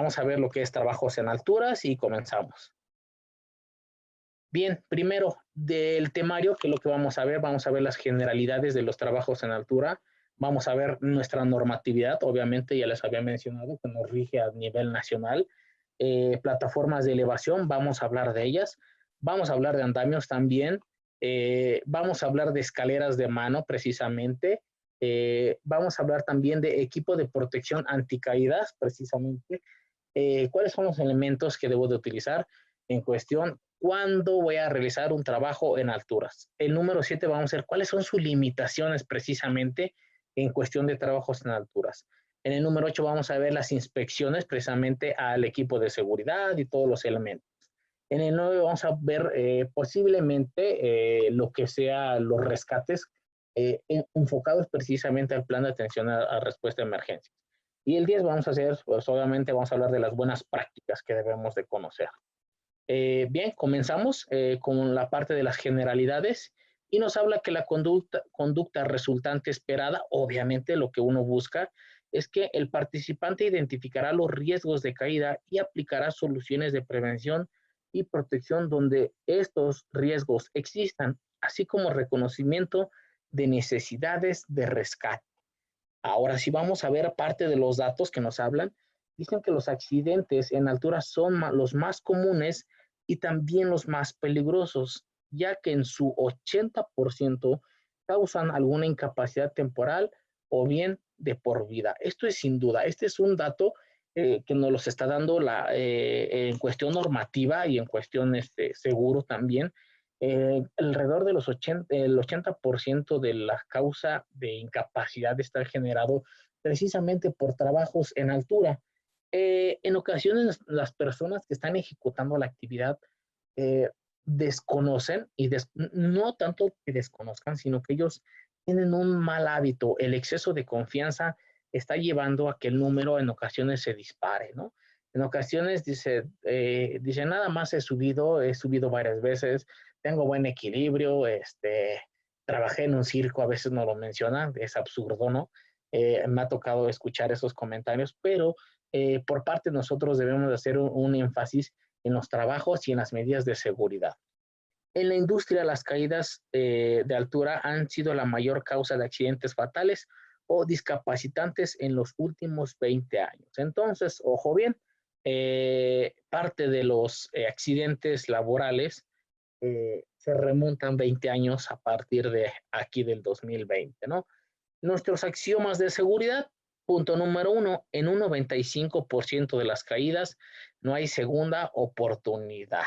vamos a ver lo que es trabajos en alturas y comenzamos. Bien, primero del temario, que es lo que vamos a ver las generalidades de los trabajos en altura, vamos a ver nuestra normatividad, obviamente ya les había mencionado que nos rige a nivel nacional, plataformas de elevación, vamos a hablar de ellas, vamos a hablar de andamios también, vamos a hablar de escaleras de mano precisamente, vamos a hablar también de equipo de protección anticaídas precisamente, cuáles son los elementos que debo de utilizar en cuestión, cuándo voy a realizar un trabajo en alturas. El número 7 vamos a ver cuáles son sus limitaciones precisamente en cuestión de trabajos en alturas. En el número 8 vamos a ver las inspecciones precisamente al equipo de seguridad y todos los elementos. En el 9 vamos a ver posiblemente lo que sea los rescates enfocados precisamente al plan de atención a respuesta a emergencias. Y el 10 vamos a hacer, pues obviamente vamos a hablar de las buenas prácticas que debemos de conocer. Bien, comenzamos con la parte de las generalidades y nos habla que la conducta resultante esperada, obviamente lo que uno busca es que el participante identificará los riesgos de caída y aplicará soluciones de prevención y protección donde estos riesgos existan, así como reconocimiento de necesidades de rescate. Ahora sí vamos a ver parte de los datos que nos hablan. Dicen que los accidentes en altura son los más comunes y también los más peligrosos, ya que en su 80% causan alguna incapacidad temporal o bien de por vida. Esto es sin duda, este es un dato que nos los está dando en cuestión normativa y en cuestión seguro también. Alrededor de el 80% de la causa de incapacidad está generado precisamente por trabajos en altura. En ocasiones las personas que están ejecutando la actividad eh, desconocen y no tanto que desconozcan, sino que ellos tienen un mal hábito. El exceso de confianza está llevando a que el número en ocasiones se dispare, ¿no? En ocasiones dice nada más he subido varias veces, tengo buen equilibrio, trabajé en un circo, a veces no lo mencionan, es absurdo, ¿no? Me ha tocado escuchar esos comentarios, pero por parte de nosotros debemos de hacer un énfasis en los trabajos y en las medidas de seguridad. En la industria, las caídas de altura han sido la mayor causa de accidentes fatales o discapacitantes en los últimos 20 años. Entonces, ojo bien, parte de los accidentes laborales se remontan 20 años a partir de aquí del 2020, ¿no? Nuestros axiomas de seguridad, punto número uno, en un 95% de las caídas no hay segunda oportunidad.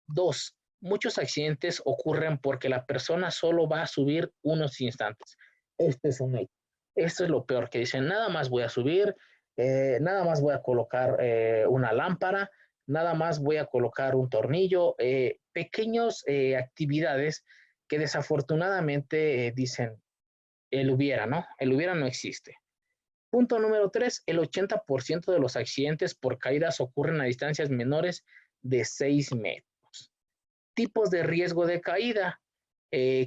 Dos, muchos accidentes ocurren porque la persona solo va a subir unos instantes. Este es un hecho. Esto es lo peor que dicen, nada más voy a subir, nada más voy a colocar una lámpara, nada más voy a colocar un tornillo, pequeñas actividades que desafortunadamente dicen, el hubiera, ¿no? El hubiera no existe. Punto número 3, el 80% de los accidentes por caídas ocurren a distancias menores de 6 metros. Tipos de riesgo de caída,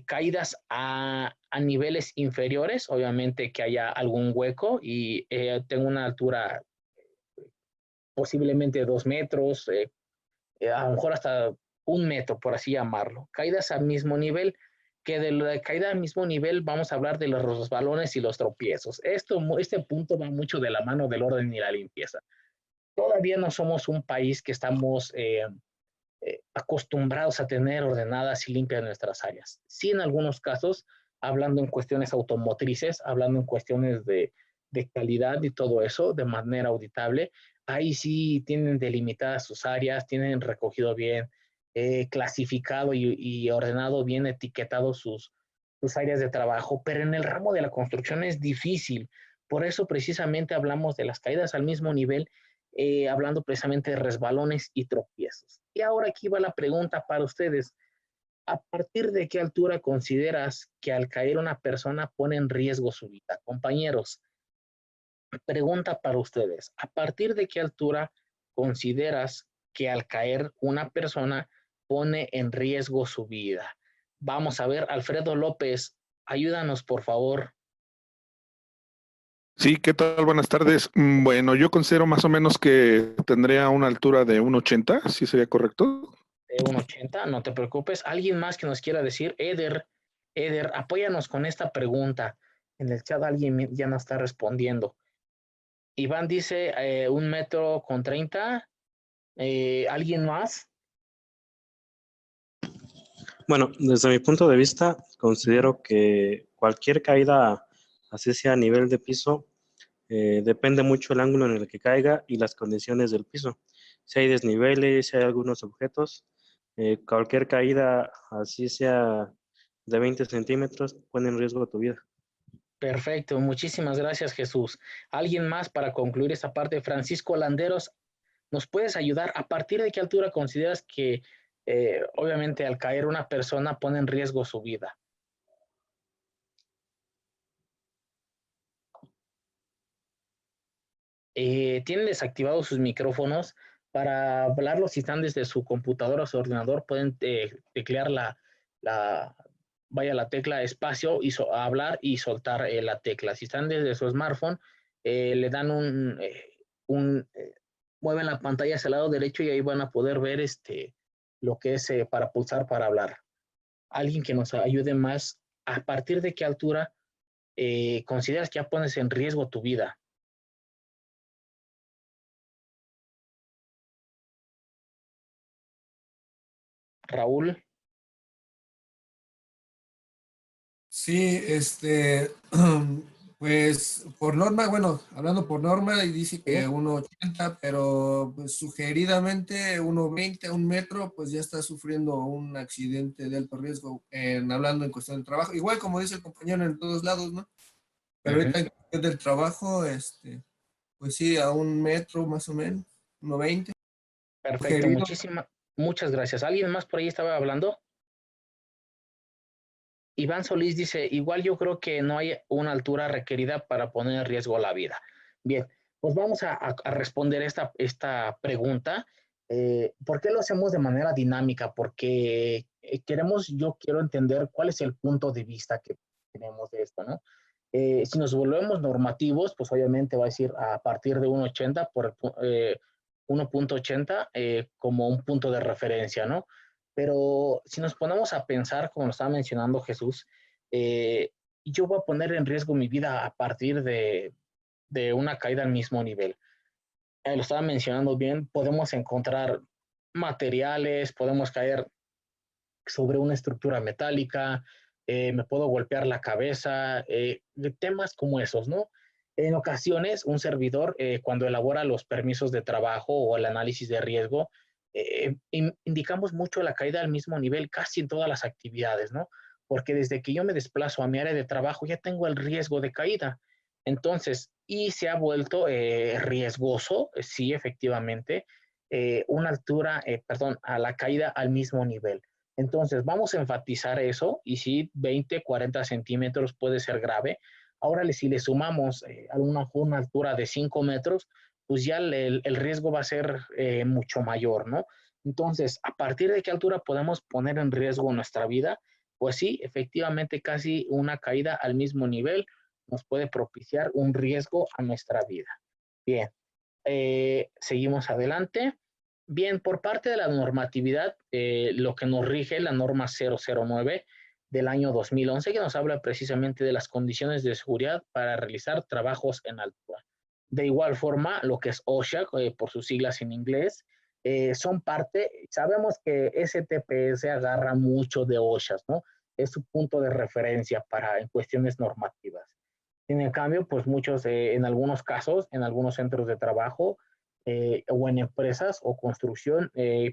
caídas a niveles inferiores, obviamente que haya algún hueco y tengo una altura posiblemente de 2 metros, a lo mejor hasta 1 metro, por así llamarlo. Caídas al mismo nivel, que de la caída al mismo nivel vamos a hablar de los resbalones y los tropiezos. Este punto va mucho de la mano del orden y la limpieza. Todavía no somos un país que estamos acostumbrados a tener ordenadas y limpias nuestras áreas. Sí, en algunos casos, hablando en cuestiones automotrices, hablando en cuestiones de calidad y todo eso, de manera auditable, ahí sí tienen delimitadas sus áreas, tienen recogido bien, clasificado y ordenado bien, etiquetado sus áreas de trabajo, pero en el ramo de la construcción es difícil. Por eso precisamente hablamos de las caídas al mismo nivel, hablando precisamente de resbalones y tropiezos. Y ahora aquí va la pregunta para ustedes. ¿A partir de qué altura consideras que al caer una persona pone en riesgo su vida? Compañeros, pregunta para ustedes. ¿A partir de qué altura consideras que al caer una persona pone en riesgo su vida? Vamos a ver, Alfredo López, ayúdanos por favor. Sí, ¿qué tal? Buenas tardes. Bueno, yo considero más o menos que tendría una altura de 1,80, ¿sí sería correcto? De 1,80, no te preocupes. ¿Alguien más que nos quiera decir? Eder, apóyanos con esta pregunta. En el chat alguien ya nos está respondiendo. Iván dice 1,30 m. ¿Alguien más? Bueno, desde mi punto de vista, considero que cualquier caída, así sea a nivel de piso, depende mucho el ángulo en el que caiga y las condiciones del piso. Si hay desniveles, si hay algunos objetos, cualquier caída, así sea de 20 centímetros, pone en riesgo tu vida. Perfecto, muchísimas gracias, Jesús. ¿Alguien más para concluir esta parte? Francisco Landeros, ¿nos puedes ayudar? ¿A partir de qué altura consideras que obviamente al caer una persona pone en riesgo su vida? Tienen desactivados sus micrófonos. Para hablarlo, si están desde su computadora o su ordenador, pueden teclear la, vaya la tecla espacio y hablar y soltar la tecla. Si están desde su smartphone, le dan un mueven la pantalla hacia el lado derecho y ahí van a poder ver lo que es para pulsar para hablar. Alguien que nos ayude más, ¿a partir de qué altura consideras que ya pones en riesgo tu vida? Raúl. Sí, pues por norma, bueno, hablando por norma, y dice que ¿Sí? 1,80, pero pues sugeridamente 1,20, 1 metro, pues ya está sufriendo un accidente de alto riesgo, hablando en cuestión del trabajo. Igual como dice el compañero en todos lados, ¿no? Pero Ujú. ahorita en cuestión del trabajo, pues sí, a 1 metro más o menos, 1,20. Perfecto, Sugerido. muchas gracias. ¿Alguien más por ahí estaba hablando? Iván Solís dice, igual yo creo que no hay una altura requerida para poner en riesgo la vida. Bien, pues vamos a responder esta pregunta. ¿Por qué lo hacemos de manera dinámica? Porque yo quiero entender cuál es el punto de vista que tenemos de esto, ¿no? Si nos volvemos normativos, pues obviamente va a decir a partir de 1,80 1,80 como un punto de referencia, ¿no? Pero si nos ponemos a pensar, como lo estaba mencionando Jesús, eh, yo voy a poner en riesgo mi vida a partir de una caída al mismo nivel. Lo estaba mencionando bien, podemos encontrar materiales, podemos caer sobre una estructura metálica, me puedo golpear la cabeza, temas como esos, ¿no? En ocasiones, un servidor, cuando elabora los permisos de trabajo o el análisis de riesgo, indicamos mucho la caída al mismo nivel casi en todas las actividades, ¿no? Porque desde que yo me desplazo a mi área de trabajo ya tengo el riesgo de caída. Entonces, y se ha vuelto riesgoso, sí, efectivamente, una altura, perdón, a la caída al mismo nivel. Entonces, vamos a enfatizar eso y si 20, 40 centímetros puede ser grave. Ahora, si le sumamos una altura de 5 metros, pues ya el riesgo va a ser mucho mayor, ¿no? Entonces, ¿a partir de qué altura podemos poner en riesgo nuestra vida? Pues sí, efectivamente, casi una caída al mismo nivel nos puede propiciar un riesgo a nuestra vida. Bien, seguimos adelante. Bien, por parte de la normatividad, lo que nos rige la norma 009 del año 2011, que nos habla precisamente de las condiciones de seguridad para realizar trabajos en altura. De igual forma, lo que es OSHA, por sus siglas en inglés, son parte, sabemos que STPS agarra mucho de OSHA, ¿no? Es su punto de referencia para en cuestiones normativas. En cambio, pues muchos, en algunos casos, en algunos centros de trabajo o en empresas o construcción,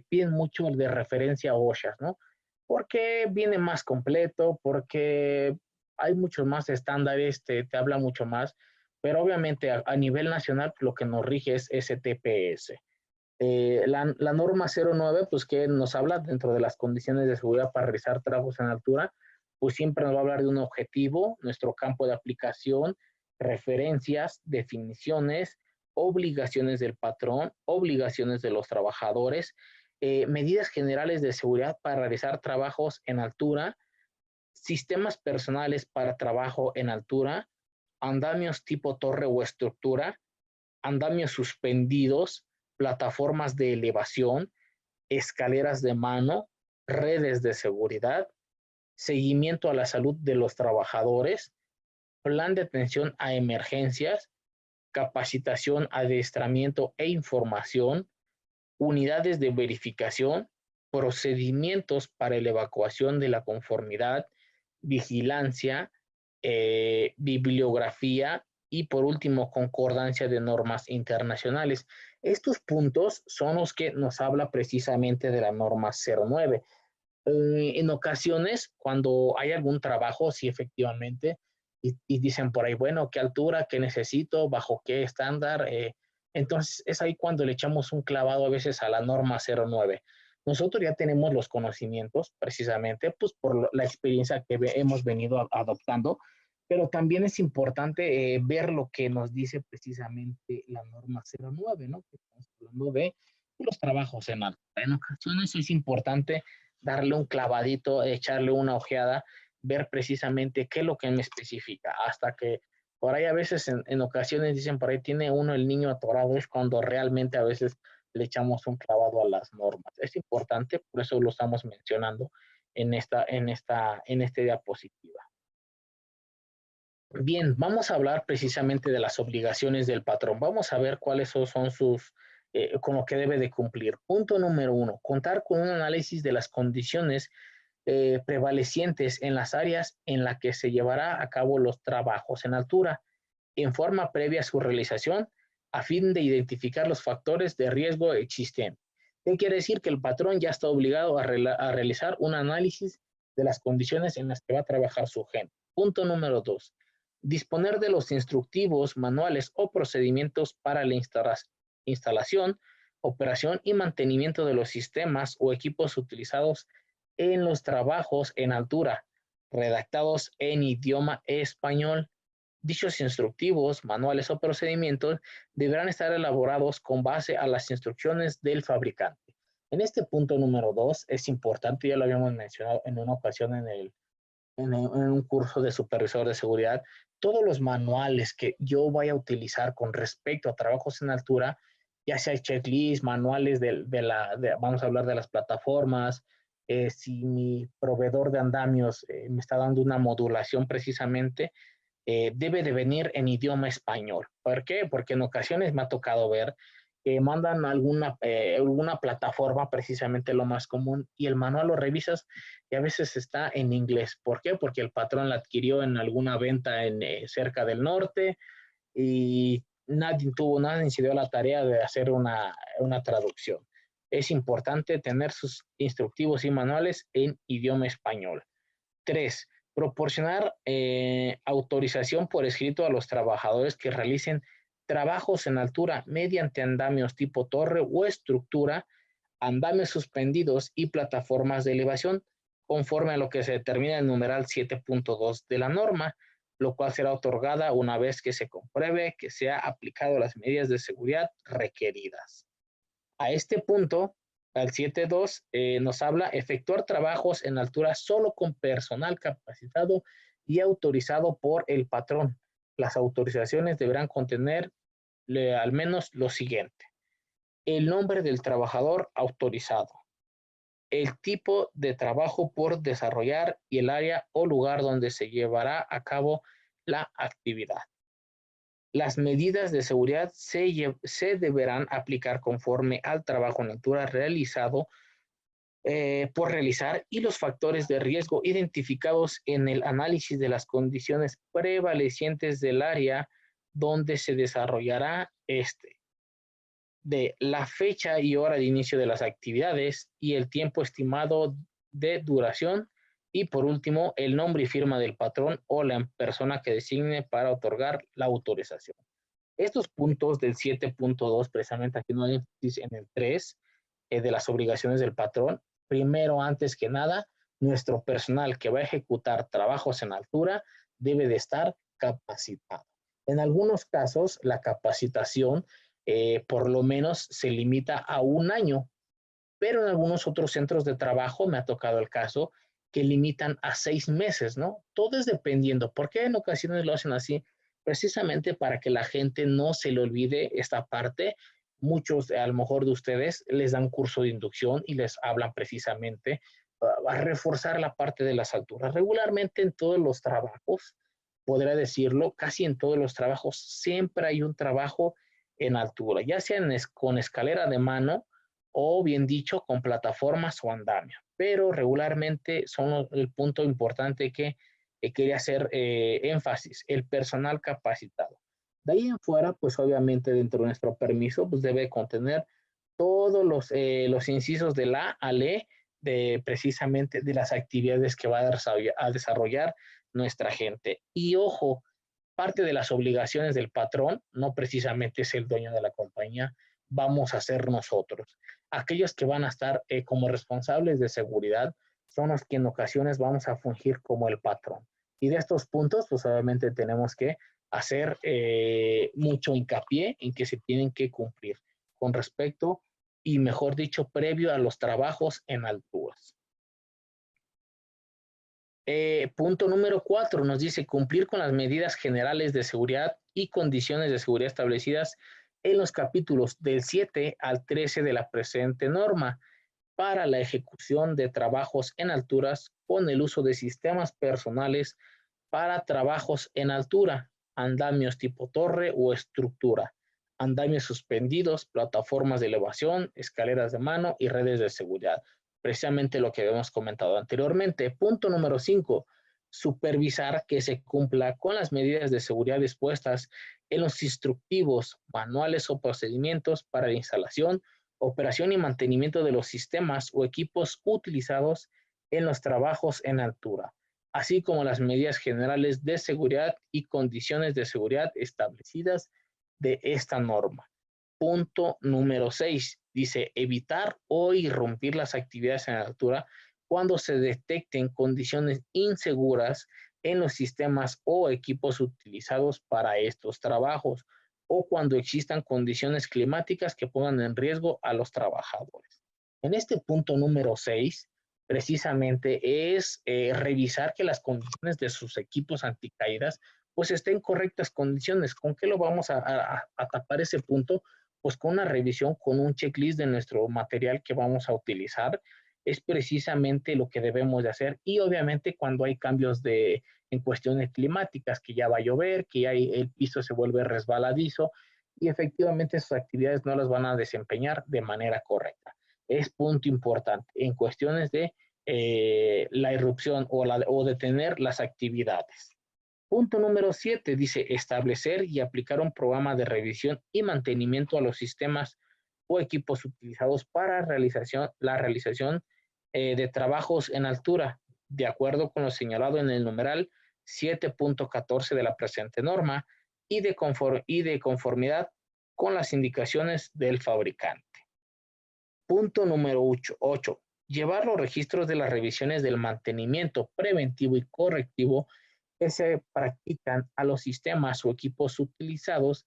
piden mucho el de referencia OSHA, ¿no? Porque viene más completo, porque hay muchos más estándares, te habla mucho más, pero obviamente a nivel nacional lo que nos rige es STPS. La norma 09, pues que nos habla dentro de las condiciones de seguridad para realizar trabajos en altura, pues siempre nos va a hablar de un objetivo, nuestro campo de aplicación, referencias, definiciones, obligaciones del patrón, obligaciones de los trabajadores, medidas generales de seguridad para realizar trabajos en altura, sistemas personales para trabajo en altura, andamios tipo torre o estructura, andamios suspendidos, plataformas de elevación, escaleras de mano, redes de seguridad, seguimiento a la salud de los trabajadores, plan de atención a emergencias, capacitación, adiestramiento e información, unidades de verificación, procedimientos para la evacuación de la conformidad, vigilancia, bibliografía y por último concordancia de normas internacionales. Estos puntos son los que nos habla precisamente de la norma 09. En ocasiones, cuando hay algún trabajo, sí, efectivamente, y dicen por ahí, bueno, ¿qué altura, qué necesito, bajo qué estándar? Entonces, es ahí cuando le echamos un clavado a veces a la norma 09. Nosotros ya tenemos los conocimientos, precisamente, pues por la experiencia que hemos venido adoptando, pero también es importante ver lo que nos dice precisamente la norma 09, ¿no? Que estamos hablando de los trabajos en alto. En ocasiones es importante darle un clavadito, echarle una ojeada, ver precisamente qué es lo que me especifica, hasta que por ahí a veces en ocasiones dicen por ahí tiene uno el niño atorado, es cuando realmente a veces le echamos un clavado a las normas. Es importante, por eso lo estamos mencionando en esta diapositiva. Bien, vamos a hablar precisamente de las obligaciones del patrón. Vamos a ver cuáles son sus, con lo que debe de cumplir. Punto número 1, contar con un análisis de las condiciones prevalecientes en las áreas en las que se llevará a cabo los trabajos en altura, en forma previa a su realización, a fin de identificar los factores de riesgo existentes. ¿Qué quiere decir? Que el patrón ya está obligado a realizar un análisis de las condiciones en las que va a trabajar su gente. Punto número 2, disponer de los instructivos, manuales o procedimientos para la instalación, operación y mantenimiento de los sistemas o equipos utilizados en los trabajos en altura, redactados en idioma español. Dichos instructivos, manuales o procedimientos deberán estar elaborados con base a las instrucciones del fabricante. En este punto número 2 es importante, ya lo habíamos mencionado en una ocasión en un curso de supervisor de seguridad, todos los manuales que yo vaya a utilizar con respecto a trabajos en altura, ya sea checklist, manuales vamos a hablar de las plataformas, si mi proveedor de andamios me está dando una modulación precisamente, debe de venir en idioma español. ¿Por qué? Porque en ocasiones me ha tocado ver que mandan alguna plataforma, precisamente lo más común, y el manual lo revisas y a veces está en inglés. ¿Por qué? Porque el patrón la adquirió en alguna venta cerca del norte y nadie se dio la tarea de hacer una traducción. Es importante tener sus instructivos y manuales en idioma español. 3, proporcionar autorización por escrito a los trabajadores que realicen trabajos en altura mediante andamios tipo torre o estructura, andamios suspendidos y plataformas de elevación, conforme a lo que se determina en el numeral 7.2 de la norma, lo cual será otorgada una vez que se compruebe que se ha aplicado las medidas de seguridad requeridas. A este punto, al 7.2, nos habla efectuar trabajos en altura solo con personal capacitado y autorizado por el patrón. Las autorizaciones deberán contener al menos lo siguiente: el nombre del trabajador autorizado, el tipo de trabajo por desarrollar y el área o lugar donde se llevará a cabo la actividad. Las medidas de seguridad se deberán aplicar conforme al trabajo en altura realizado por realizar y los factores de riesgo identificados en el análisis de las condiciones prevalecientes del área donde se desarrollará de la fecha y hora de inicio de las actividades y el tiempo estimado de duración, y por último el nombre y firma del patrón o la persona que designe para otorgar la autorización. Estos puntos del 7.2, precisamente aquí no hay énfasis en el 3, de las obligaciones del patrón. Primero, antes que nada, nuestro personal que va a ejecutar trabajos en altura debe de estar capacitado. En algunos casos, la capacitación por lo menos se limita a 1 año, pero en algunos otros centros de trabajo me ha tocado el caso que limitan a 6 meses, ¿no? Todo es dependiendo. ¿Por qué en ocasiones lo hacen así? precisamente para que la gente no se le olvide esta parte. Muchos, a lo mejor de ustedes, les dan curso de inducción y les hablan precisamente a reforzar la parte de las alturas. Regularmente en todos los trabajos, podría decirlo, casi en todos los trabajos, siempre hay un trabajo en altura, ya sea con escalera de mano o bien dicho con plataformas o andamio, pero regularmente son el punto importante que quería hacer énfasis, el personal capacitado. De ahí en fuera, pues obviamente dentro de nuestro permiso, pues debe contener todos los incisos de la a la de precisamente de las actividades que va a desarrollar nuestra gente. Y ojo, parte de las obligaciones del patrón no precisamente es el dueño de la compañía, vamos a ser nosotros. Aquellos que van a estar como responsables de seguridad son los que en ocasiones vamos a fungir como el patrón. Y de estos puntos, pues obviamente tenemos que hacer mucho hincapié en que se tienen que cumplir con respecto y mejor dicho, previo a los trabajos en alturas. Punto número 4 nos dice cumplir con las medidas generales de seguridad y condiciones de seguridad establecidas en los capítulos del 7 al 13 de la presente norma para la ejecución de trabajos en alturas con el uso de sistemas personales para trabajos en altura, andamios tipo torre o estructura, andamios suspendidos, plataformas de elevación, escaleras de mano y redes de seguridad. Precisamente lo que habíamos comentado anteriormente. Punto número 5, supervisar que se cumpla con las medidas de seguridad dispuestas en los instructivos, manuales o procedimientos para la instalación, operación y mantenimiento de los sistemas o equipos utilizados en los trabajos en altura, así como las medidas generales de seguridad y condiciones de seguridad establecidas de esta norma. Punto número 6, dice evitar o irrumpir las actividades en altura cuando se detecten condiciones inseguras en los sistemas o equipos utilizados para estos trabajos o cuando existan condiciones climáticas que pongan en riesgo a los trabajadores. En este punto número 6, precisamente es revisar que las condiciones de sus equipos anticaídas pues estén en correctas condiciones. ¿Con qué lo vamos a tapar ese punto? Pues con una revisión, con un checklist de nuestro material que vamos a utilizar. Es precisamente lo que debemos de hacer y obviamente cuando hay cambios en cuestiones climáticas, que ya va a llover, que ya el piso se vuelve resbaladizo y efectivamente sus actividades no las van a desempeñar de manera correcta. Es punto importante en cuestiones de la irrupción o detener las actividades. Punto número 7 dice establecer y aplicar un programa de revisión y mantenimiento a los sistemas o equipos utilizados para la realización de trabajos en altura, de acuerdo con lo señalado en el numeral 7.14 de la presente norma y de conformidad con las indicaciones del fabricante. Punto número 8. Llevar los registros de las revisiones del mantenimiento preventivo y correctivo que se practican a los sistemas o equipos utilizados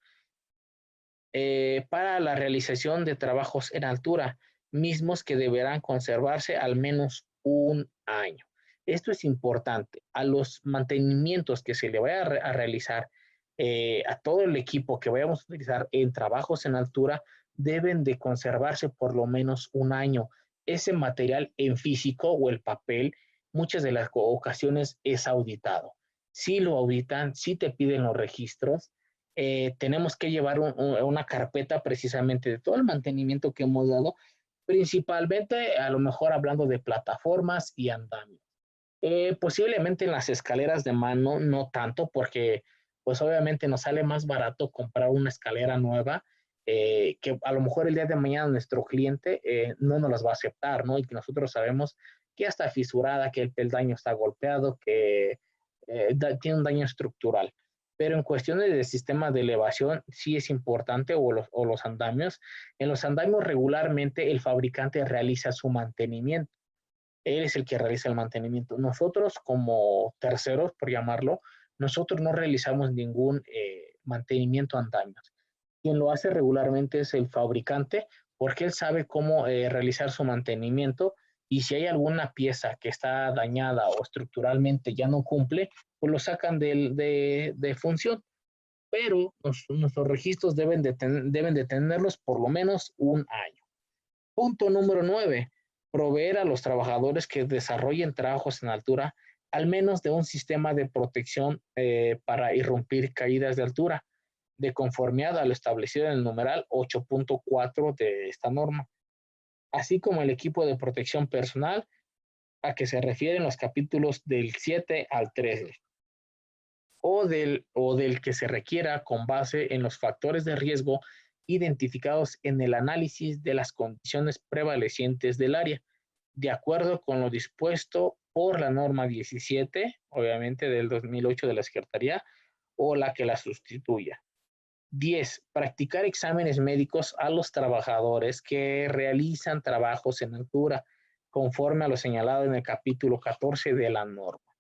para la realización de trabajos en altura, mismos que deberán conservarse al menos un año. Esto es importante. A los mantenimientos que se le vaya a realizar a todo el equipo que vayamos a utilizar en trabajos en altura, deben de conservarse por lo menos un año. Ese material en físico o el papel, muchas de las ocasiones es auditado. Si lo auditan, si te piden los registros, tenemos que llevar una carpeta precisamente de todo el mantenimiento que hemos dado, principalmente a lo mejor hablando de plataformas y andamios. Posiblemente en las escaleras de mano no tanto porque pues obviamente nos sale más barato comprar una escalera nueva que a lo mejor el día de mañana nuestro cliente no nos las va a aceptar, ¿no? Y que nosotros sabemos que ya está fisurada, que el peldaño está golpeado, que tiene un daño estructural. Pero en cuestiones de sistema de elevación sí es importante, o los andamios. En los andamios regularmente el fabricante realiza su mantenimiento. Él es el que realiza el mantenimiento. Nosotros como terceros, por llamarlo, nosotros no realizamos ningún mantenimiento a andamios. Quien lo hace regularmente es el fabricante porque él sabe cómo realizar su mantenimiento y si hay alguna pieza que está dañada o estructuralmente ya no cumple, pues lo sacan de función. pero nuestros registros deben de tenerlos por lo menos un año. Punto número 9. Proveer a los trabajadores que desarrollen trabajos en altura al menos de un sistema de protección para irrumpir caídas de altura, de conformidad a lo establecido en el numeral 8.4 de esta norma, así como el equipo de protección personal a que se refieren los capítulos del 7 al 13, o del que se requiera con base en los factores de riesgo identificados en el análisis de las condiciones prevalecientes del área, de acuerdo con lo dispuesto por la norma 17, obviamente del 2008 de la Secretaría, o la que la sustituya. 10. Practicar exámenes médicos a los trabajadores que realizan trabajos en altura, conforme a lo señalado en el capítulo 14 de la norma.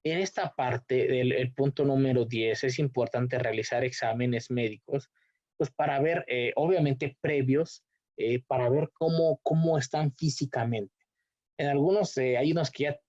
En esta parte del punto número 10 es importante realizar exámenes médicos, pues para ver, obviamente previos, para ver cómo están físicamente. En algunos, hay unos que ya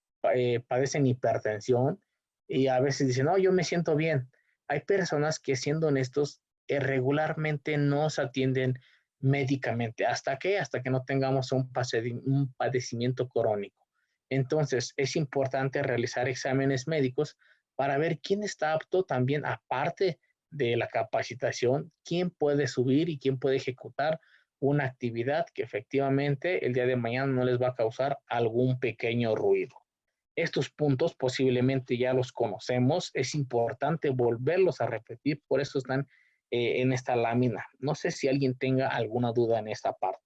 padecen hipertensión y a veces dicen, no, yo me siento bien. Hay personas que, siendo honestos, regularmente no se atienden médicamente. ¿Hasta qué? Hasta que no tengamos un padecimiento crónico. Entonces, es importante realizar exámenes médicos para ver quién está apto también, aparte de la capacitación, quién puede subir y quién puede ejecutar una actividad que efectivamente el día de mañana no les va a causar algún pequeño ruido. Estos puntos posiblemente ya los conocemos, es importante volverlos a repetir, por eso están en esta lámina. No sé si alguien tenga alguna duda en esta parte.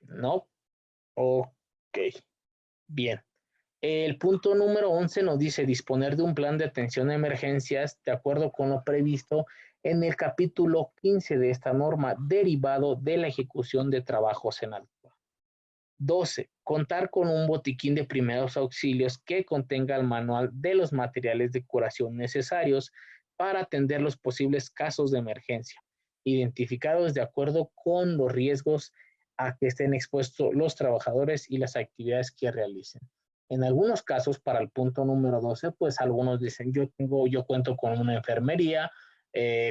¿No? Ok, bien. El punto número 11 nos dice disponer de un plan de atención a emergencias de acuerdo con lo previsto en el capítulo 15 de esta norma, derivado de la ejecución de trabajos en altura. 12. Contar con un botiquín de primeros auxilios que contenga el manual de los materiales de curación necesarios para atender los posibles casos de emergencia, identificados de acuerdo con los riesgos a que estén expuestos los trabajadores y las actividades que realicen. En algunos casos, para el punto número 12, pues algunos dicen, yo cuento con una enfermería,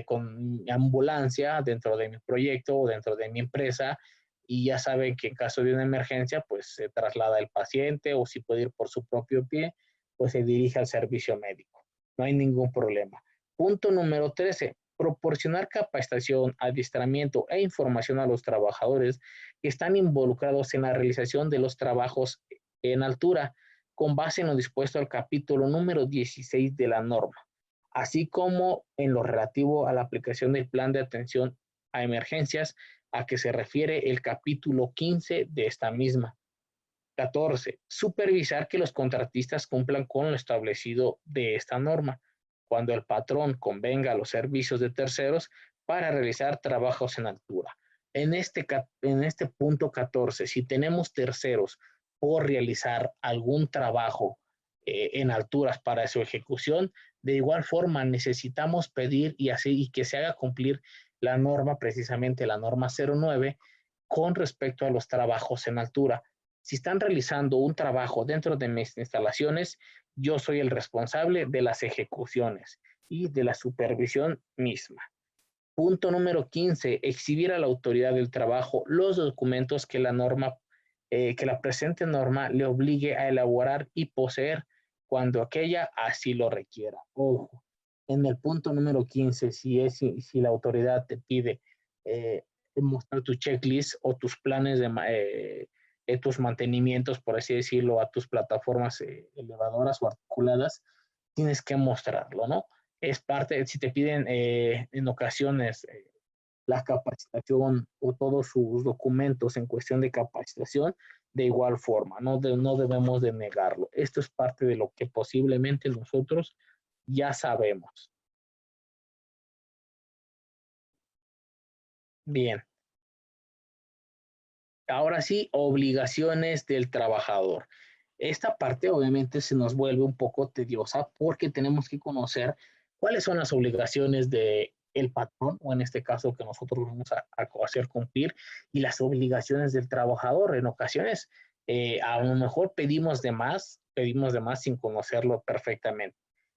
con ambulancia dentro de mi proyecto o dentro de mi empresa, y ya saben que en caso de una emergencia, pues se traslada el paciente, o si puede ir por su propio pie, pues se dirige al servicio médico. No hay ningún problema. Punto número 13. Proporcionar capacitación, adiestramiento e información a los trabajadores que están involucrados en la realización de los trabajos en altura, con base en lo dispuesto al capítulo número 16 de la norma, así como en lo relativo a la aplicación del plan de atención a emergencias a que se refiere el capítulo 15 de esta misma. 14. Supervisar que los contratistas cumplan con lo establecido de esta norma, cuando el patrón convenga los servicios de terceros para realizar trabajos en altura. En este punto 14, si tenemos terceros por realizar algún trabajo en alturas para su ejecución, de igual forma necesitamos pedir y que se haga cumplir la norma, precisamente la norma 09, con respecto a los trabajos en altura. Si están realizando un trabajo dentro de mis instalaciones, yo soy el responsable de las ejecuciones y de la supervisión misma. Punto número 15, exhibir a la autoridad del trabajo los documentos que la presente norma le obligue a elaborar y poseer cuando aquella así lo requiera. Ojo, en el punto número 15, si la autoridad te pide mostrar tu checklist o tus planes de tus mantenimientos, por así decirlo, a tus plataformas elevadoras o articuladas, tienes que mostrarlo, ¿no? Es parte, si te piden en ocasiones la capacitación o todos sus documentos en cuestión de capacitación, de igual forma, no debemos de negarlo. Esto es parte de lo que posiblemente nosotros ya sabemos. Bien. Ahora sí, obligaciones del trabajador. Esta parte obviamente se nos vuelve un poco tediosa porque tenemos que conocer cuáles son las obligaciones del patrón, o en este caso que nosotros vamos a hacer cumplir, y las obligaciones del trabajador. En ocasiones A lo mejor pedimos de más sin conocerlo perfectamente.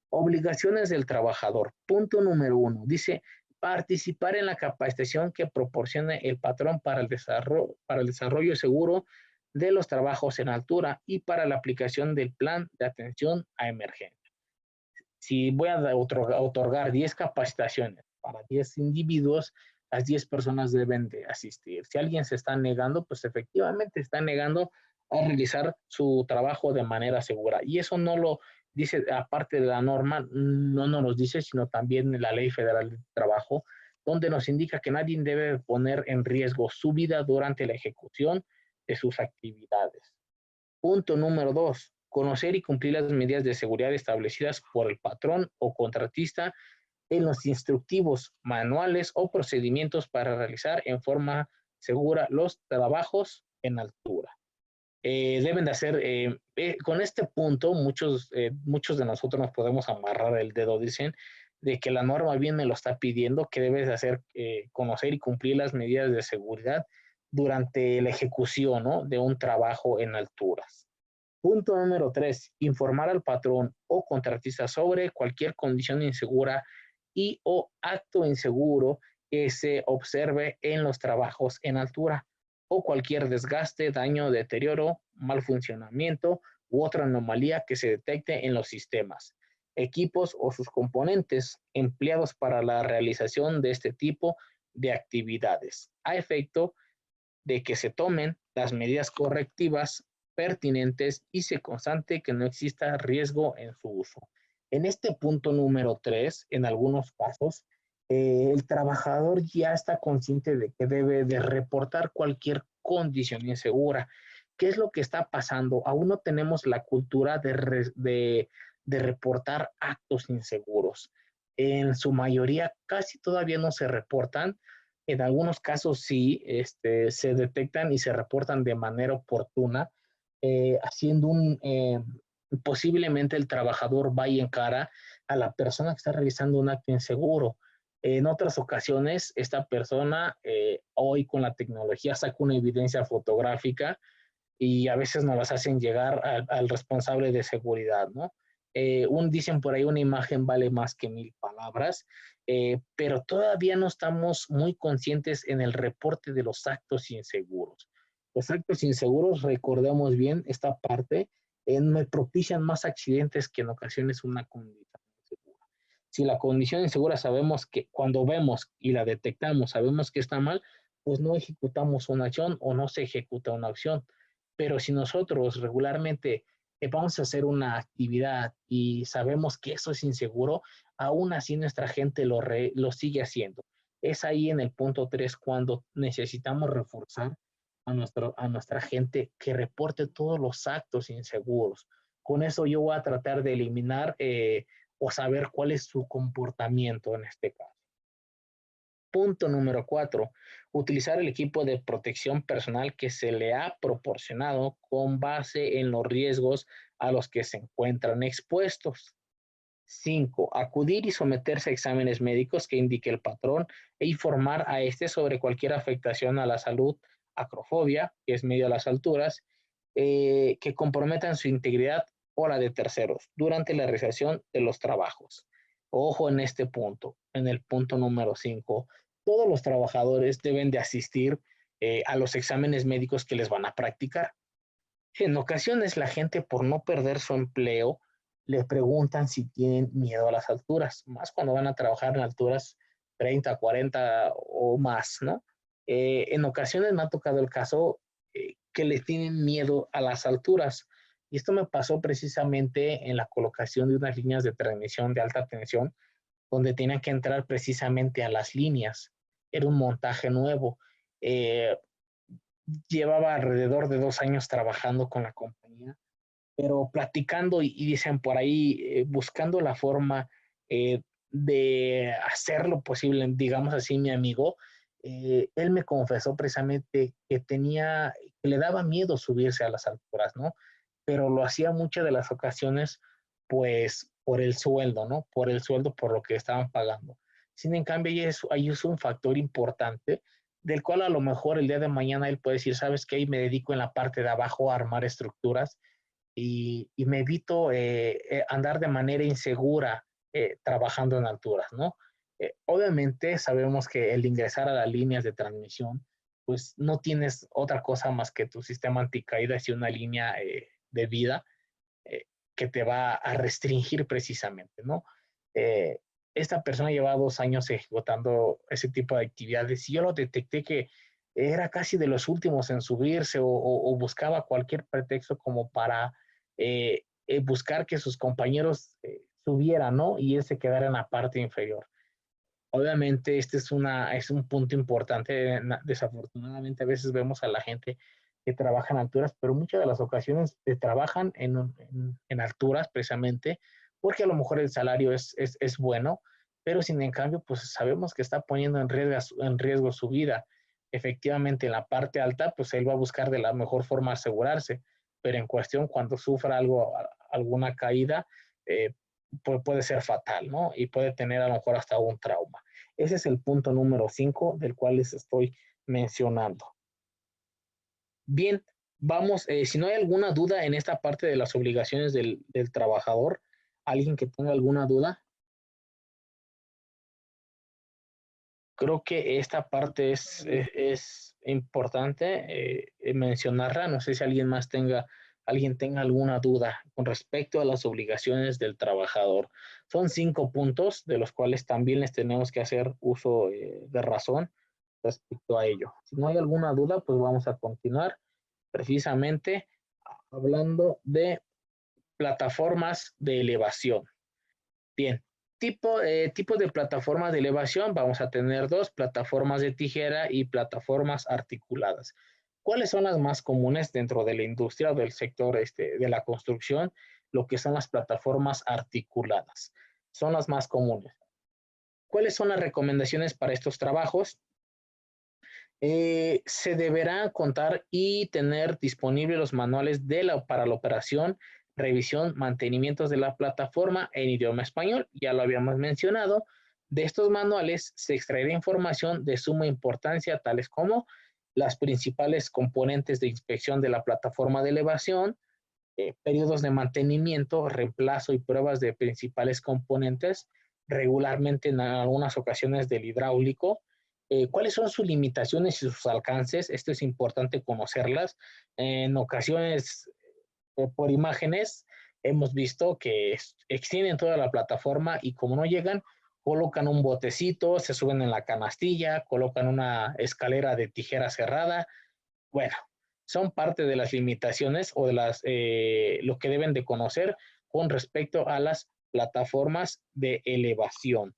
Obligaciones del trabajador. Punto número 1. Dice, participar en la capacitación que proporcione el patrón para el desarrollo seguro de los trabajos en altura y para la aplicación del plan de atención a emergencia. Si voy a otorgar 10 capacitaciones para 10 individuos, las 10 personas deben de asistir. Si alguien se está negando, pues efectivamente está negando a realizar su trabajo de manera segura. Y eso no lo dice, aparte de la norma, no nos lo dice, sino también la Ley Federal del Trabajo, donde nos indica que nadie debe poner en riesgo su vida durante la ejecución de sus actividades. Punto número 2. Conocer y cumplir las medidas de seguridad establecidas por el patrón o contratista en los instructivos, manuales o procedimientos para realizar en forma segura los trabajos en altura. Deben de hacer, con este punto, muchos de nosotros nos podemos amarrar el dedo, dicen, de que la norma bien me lo está pidiendo, que debes de hacer, conocer y cumplir las medidas de seguridad durante la ejecución, ¿no?, de un trabajo en alturas. Punto número 3, informar al patrón o contratista sobre cualquier condición insegura y o acto inseguro que se observe en los trabajos en altura o cualquier desgaste, daño, deterioro, mal funcionamiento u otra anomalía que se detecte en los sistemas, equipos o sus componentes empleados para la realización de este tipo de actividades, a efecto de que se tomen las medidas correctivas pertinentes y se constante que no exista riesgo en su uso. En este punto número 3, en algunos casos, el trabajador ya está consciente de que debe de reportar cualquier condición insegura. ¿Qué es lo que está pasando? Aún no tenemos la cultura de reportar actos inseguros. En su mayoría, casi todavía no se reportan. En algunos casos sí, se detectan y se reportan de manera oportuna, haciendo posiblemente el trabajador vaya en cara a la persona que está realizando un acto inseguro. En otras ocasiones, esta persona, hoy con la tecnología, saca una evidencia fotográfica y a veces nos las hacen llegar al responsable de seguridad, ¿no? Dicen por ahí, una imagen vale más que 1000 palabras, pero todavía no estamos muy conscientes en el reporte de los actos inseguros. Los actos inseguros, recordemos bien esta parte, me propician más accidentes que en ocasiones una condición insegura. Si la condición insegura sabemos que cuando vemos y la detectamos, sabemos que está mal, pues no ejecutamos una acción o no se ejecuta una acción. Pero si nosotros regularmente vamos a hacer una actividad y sabemos que eso es inseguro, aún así nuestra gente lo sigue haciendo. Es ahí en el punto 3 cuando necesitamos reforzar a nuestra gente que reporte todos los actos inseguros. Con eso yo voy a tratar de eliminar o saber cuál es su comportamiento en este caso. Punto número 4, utilizar el equipo de protección personal que se le ha proporcionado con base en los riesgos a los que se encuentran expuestos. 5, acudir y someterse a exámenes médicos que indique el patrón e informar a este sobre cualquier afectación a la salud, acrofobia, que es miedo a las alturas, que comprometan su integridad o la de terceros durante la realización de los trabajos. Ojo en este punto, en el punto número 5, todos los trabajadores deben de asistir a los exámenes médicos que les van a practicar. En ocasiones la gente, por no perder su empleo, le preguntan si tienen miedo a las alturas, más cuando van a trabajar en alturas 30, 40 o más, ¿no? En ocasiones me ha tocado el caso que le tienen miedo a las alturas. Y esto me pasó precisamente en la colocación de unas líneas de transmisión de alta tensión, donde tenían que entrar precisamente a las líneas. Era un montaje nuevo. Eh, Llevaba alrededor de 2 años trabajando con la compañía, pero platicando y dicen por ahí, buscando la forma de hacer lo posible, digamos así, mi amigo, él me confesó precisamente que le daba miedo subirse a las alturas, ¿no? Pero lo hacía muchas de las ocasiones, pues, por el sueldo, ¿no? Por el sueldo, por lo que estaban pagando. Sin en cambio, ahí es un factor importante del cual a lo mejor el día de mañana él puede decir, ¿sabes qué? Me dedico en la parte de abajo a armar estructuras y me evito andar de manera insegura trabajando en alturas, ¿no? Obviamente sabemos que el ingresar a las líneas de transmisión, pues no tienes otra cosa más que tu sistema anticaídas y una línea de vida eh, que te va a restringir precisamente, ¿no? Eh, esta persona lleva 2 años ejecutando ese tipo de actividades y yo lo detecté que era casi de los últimos en subirse o buscaba cualquier pretexto como para buscar que sus compañeros subieran, ¿no? Y él se quedara en la parte inferior. Obviamente, este es un punto importante. Desafortunadamente, a veces vemos a la gente que trabaja en alturas, pero muchas de las ocasiones trabajan en alturas precisamente porque a lo mejor el salario es bueno, pero sin en cambio, pues sabemos que está poniendo en riesgo su vida. Efectivamente, en la parte alta, pues él va a buscar de la mejor forma asegurarse, pero en cuestión, cuando sufra alguna caída, puede ser fatal, ¿no? Y puede tener a lo mejor hasta un trauma. Ese es el punto número 5 del cual les estoy mencionando. Bien, vamos, si no hay alguna duda en esta parte de las obligaciones del trabajador, ¿alguien que tenga alguna duda? Creo que esta parte es importante mencionarla. No sé si alguien tenga alguna duda con respecto a las obligaciones del trabajador. Son 5 puntos de los cuales también les tenemos que hacer uso de razón respecto a ello. Si no hay alguna duda, pues vamos a continuar precisamente hablando de plataformas de elevación. Bien, tipos de plataformas de elevación, vamos a tener dos, plataformas de tijera y plataformas articuladas. ¿Cuáles son las más comunes dentro de la industria o del sector de la construcción? Lo que son las plataformas articuladas. Son las más comunes. ¿Cuáles son las recomendaciones para estos trabajos? Se deberá contar y tener disponibles los manuales para la operación, revisión, mantenimientos de la plataforma en idioma español. Ya lo habíamos mencionado. De estos manuales se extraerá información de suma importancia, tales como las principales componentes de inspección de la plataforma de elevación, periodos de mantenimiento, reemplazo y pruebas de principales componentes, regularmente en algunas ocasiones del hidráulico. ¿Cuáles son sus limitaciones y sus alcances? Esto es importante conocerlas. En ocasiones, por imágenes, hemos visto que extienden toda la plataforma y como no llegan, colocan un botecito, se suben en la canastilla, colocan una escalera de tijera cerrada. Bueno, son parte de las limitaciones o de lo que deben de conocer con respecto a las plataformas de elevación.